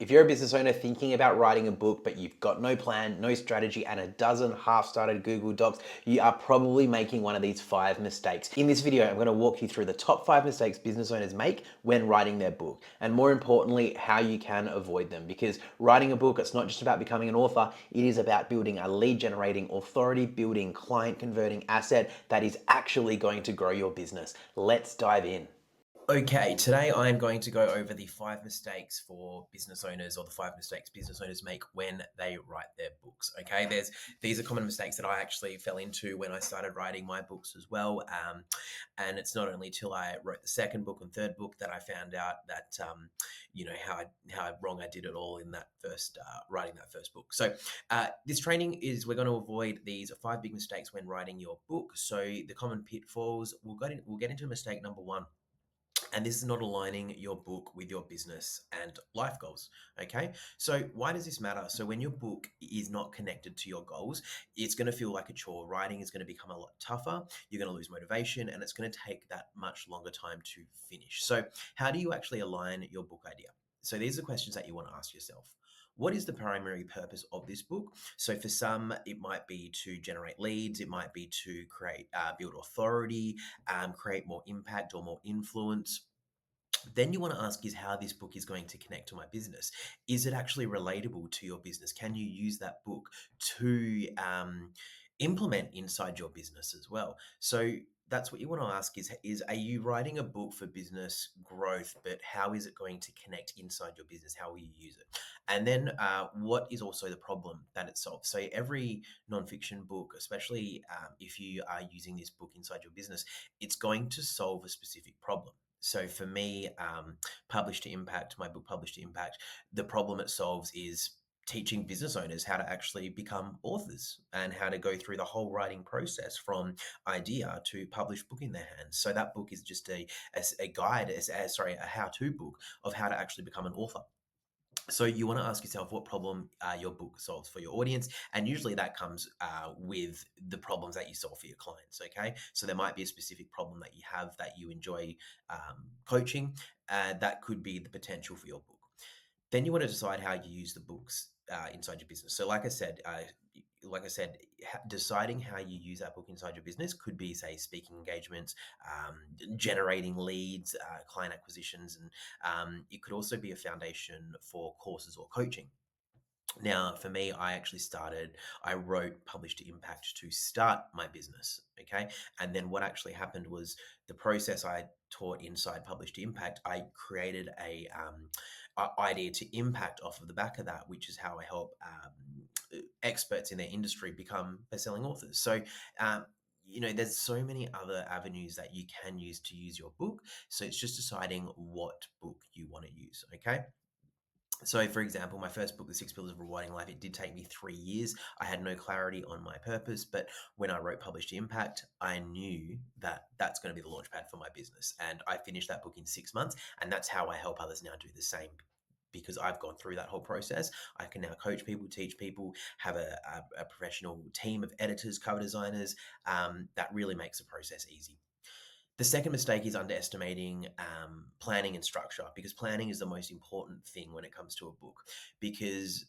If you're a business owner thinking about writing a book, but you've got no plan, no strategy, and a dozen half-started Google Docs, you are probably making one of these 5 mistakes. In this video, I'm going to walk you through the top 5 mistakes business owners make when writing their book, and more importantly, how you can avoid them. Because writing a book, it's not just about becoming an author, it is about building a lead generating, authority building, client converting asset that is actually going to grow your business. Let's dive in. Okay, today I'm going to go over the 5 mistakes for business owners, or the 5 mistakes business owners make when they write their books. Okay, these are common mistakes that I actually fell into when I started writing my books as well. And it's not only till I wrote the second book and third book that I found out that how wrong I did it all in that first writing that first book. So this training is we're going to avoid these 5 big mistakes when writing your book. So the common pitfalls, we'll get into mistake number one, and this is not aligning your book with your business and life goals. Okay, so why does this matter? So when your book is not connected to your goals, it's going to feel like a chore. Writing is going to become a lot tougher. You're going to lose motivation, and it's going to take that much longer time to finish. So how do you actually align your book idea? So these are questions that you want to ask yourself. What is the primary purpose of this book? So for some, it might be to generate leads. It might be to build authority, create more impact or more influence. Then you want to ask is how this book is going to connect to my business. Is it actually relatable to your business? Can you use that book to implement inside your business as well? So that's what you want to ask is are you writing a book for business growth, but how is it going to connect inside your business? How will you use it? And then what is also the problem that it solves? So every nonfiction book, especially if you are using this book inside your business, it's going to solve a specific problem. So for me, Published to Impact, my book Published to Impact, the problem it solves is teaching business owners how to actually become authors and how to go through the whole writing process from idea to published book in their hands. So that book is just a guide, a how-to book of how to actually become an author. So you want to ask yourself what problem your book solves for your audience, and usually that comes with the problems that you solve for your clients. Okay, so there might be a specific problem that you have that you enjoy coaching. That could be the potential for your book. Then you want to decide how you use the books inside your business. So, like I said, deciding how you use that book inside your business could be, say, speaking engagements, generating leads, client acquisitions, and it could also be a foundation for courses or coaching. Now, for me, I wrote Publish to Impact to start my business. Okay. And then what actually happened was the process I taught inside Publish to Impact, I created idea to impact off of the back of that, which is how I help experts in their industry become best-selling authors. So, there's so many other avenues that you can use to use your book. So it's just deciding what book you want to use. Okay. So, for example, my first book, The 6 Pillars of Rewarding Life, it did take me 3 years. I had no clarity on my purpose, but when I wrote Publish to Impact, I knew that that's going to be the launchpad for my business. And I finished that book in 6 months. And that's how I help others now do the same, because I've gone through that whole process. I can now coach people, teach people, have a professional team of editors, cover designers. That really makes the process easy. The second mistake is underestimating planning and structure, because planning is the most important thing when it comes to a book. Because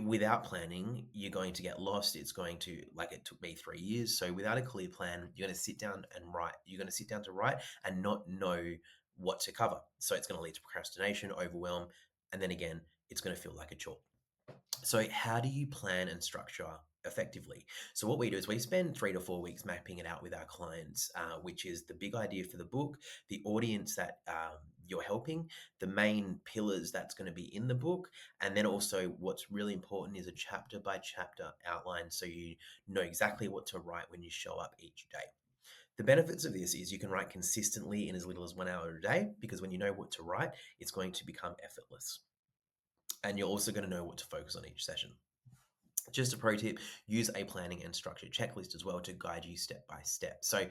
without planning, you're going to get lost. It's going to, like it took me 3 years. So without a clear plan, you're going to sit down and write. You're going to sit down to write and not know what to cover. So it's going to lead to procrastination, overwhelm, and then again, it's going to feel like a chore. So, how do you plan and structure effectively? So, what we do is we spend 3 to 4 weeks mapping it out with our clients, which is the big idea for the book, the audience that you're helping, the main pillars that's going to be in the book, and then also what's really important is a chapter by chapter outline, so you know exactly what to write when you show up each day. The benefits of this is you can write consistently in as little as 1 hour a day, because when you know what to write, it's going to become effortless. And you're also going to know what to focus on each session. Just a pro tip, use a planning and structured checklist as well to guide you step by step. So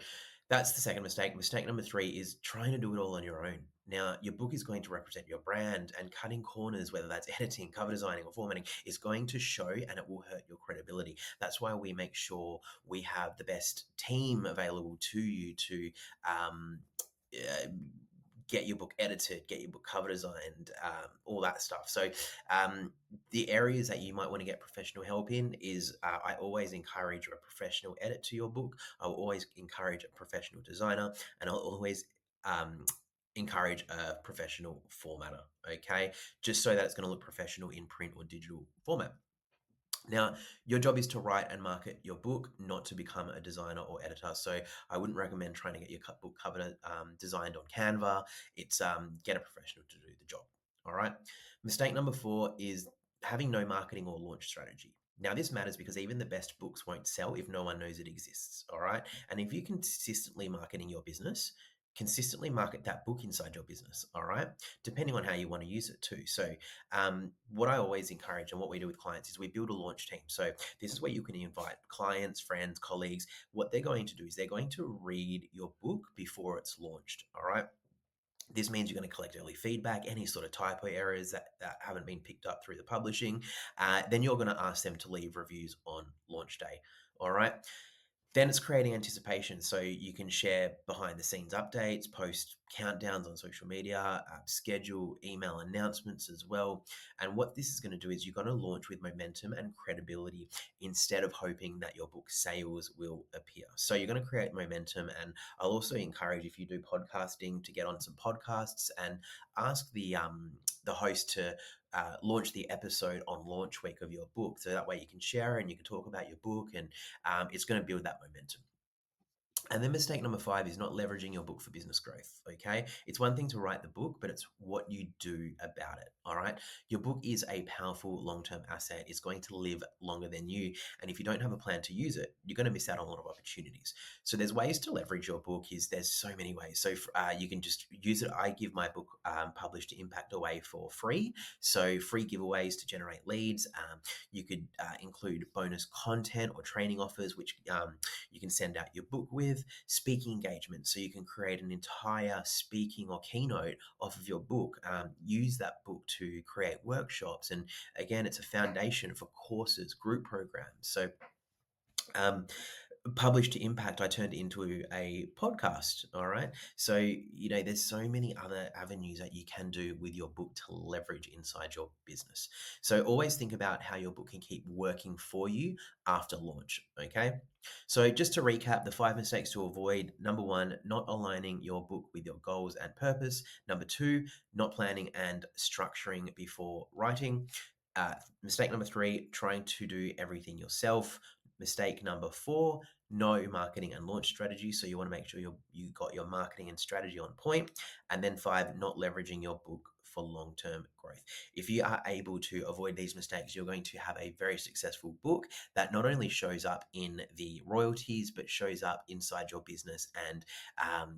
that's the second mistake. Mistake number 3 is trying to do it all on your own. Now, your book is going to represent your brand, and cutting corners, whether that's editing, cover designing, or formatting, is going to show, and it will hurt your credibility. That's why we make sure we have the best team available to you to um, uh, get your book edited, get your book cover designed, all that stuff. So the areas that you might want to get professional help in is I always encourage a professional edit to your book. I will always encourage a professional designer, and I'll always um, encourage a professional formatter, okay? Just so that it's going to look professional in print or digital format. Now, your job is to write and market your book, not to become a designer or editor. So I wouldn't recommend trying to get your book cover designed on Canva. It's get a professional to do the job. All right. Mistake number 4 is having no marketing or launch strategy. Now, this matters because even the best books won't sell if no one knows it exists. All right. And if you consistently marketing your business, consistently market that book inside your business. All right. Depending on how you want to use it too. So what I always encourage and what we do with clients is we build a launch team. So this is where you can invite clients, friends, colleagues. What they're going to do is they're going to read your book before it's launched. All right. This means you're going to collect early feedback, any sort of typo errors that haven't been picked up through the publishing. Then you're going to ask them to leave reviews on launch day. All right. Then it's creating anticipation. So you can share behind the scenes updates, post countdowns on social media, schedule email announcements as well. And what this is going to do is you're going to launch with momentum and credibility instead of hoping that your book sales will appear. So you're going to create momentum. And I'll also encourage, if you do podcasting, to get on some podcasts and ask the host to launch the episode on launch week of your book. So that way you can share and you can talk about your book, and it's going to build that momentum. And then mistake number 5 is not leveraging your book for business growth. Okay. It's one thing to write the book, but it's what you do about it. All right. Your book is a powerful long term asset. It's going to live longer than you. And if you don't have a plan to use it, you're going to miss out on a lot of opportunities. So there's ways to leverage your book. There's so many ways. So you can just use it. I give my book Publish to Impact away for free. So free giveaways to generate leads. You could include bonus content or training offers, which you can send out your book with. Speaking engagement, so you can create an entire speaking or keynote off of your book. Use that book to create workshops, and again, it's a foundation for courses, group programs. So um, Publish to Impact, I turned into a podcast. All right. So, there's so many other avenues that you can do with your book to leverage inside your business. So, always think about how your book can keep working for you after launch. Okay. So, just to recap, the 5 mistakes to avoid: number 1, not aligning your book with your goals and purpose; number 2, not planning and structuring before writing; mistake number 3, trying to do everything yourself; mistake number 4, no marketing and launch strategy. So you want to make sure you got your marketing and strategy on point. And then 5, not leveraging your book for long-term growth. If you are able to avoid these mistakes, you're going to have a very successful book that not only shows up in the royalties, but shows up inside your business and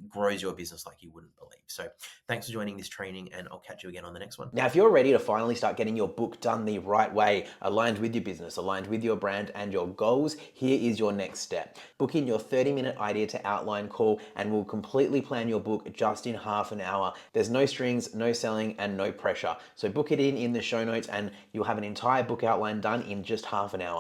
grows your business like you wouldn't believe. So thanks for joining this training, and I'll catch you again on the next one. Now, if you're ready to finally start getting your book done the right way, aligned with your business, aligned with your brand and your goals, here is your next step. Book in your 30-minute idea to outline call, and we'll completely plan your book just in half an hour. There's no strings, no selling, and no pressure. So book it in the show notes, and you'll have an entire book outline done in just half an hour.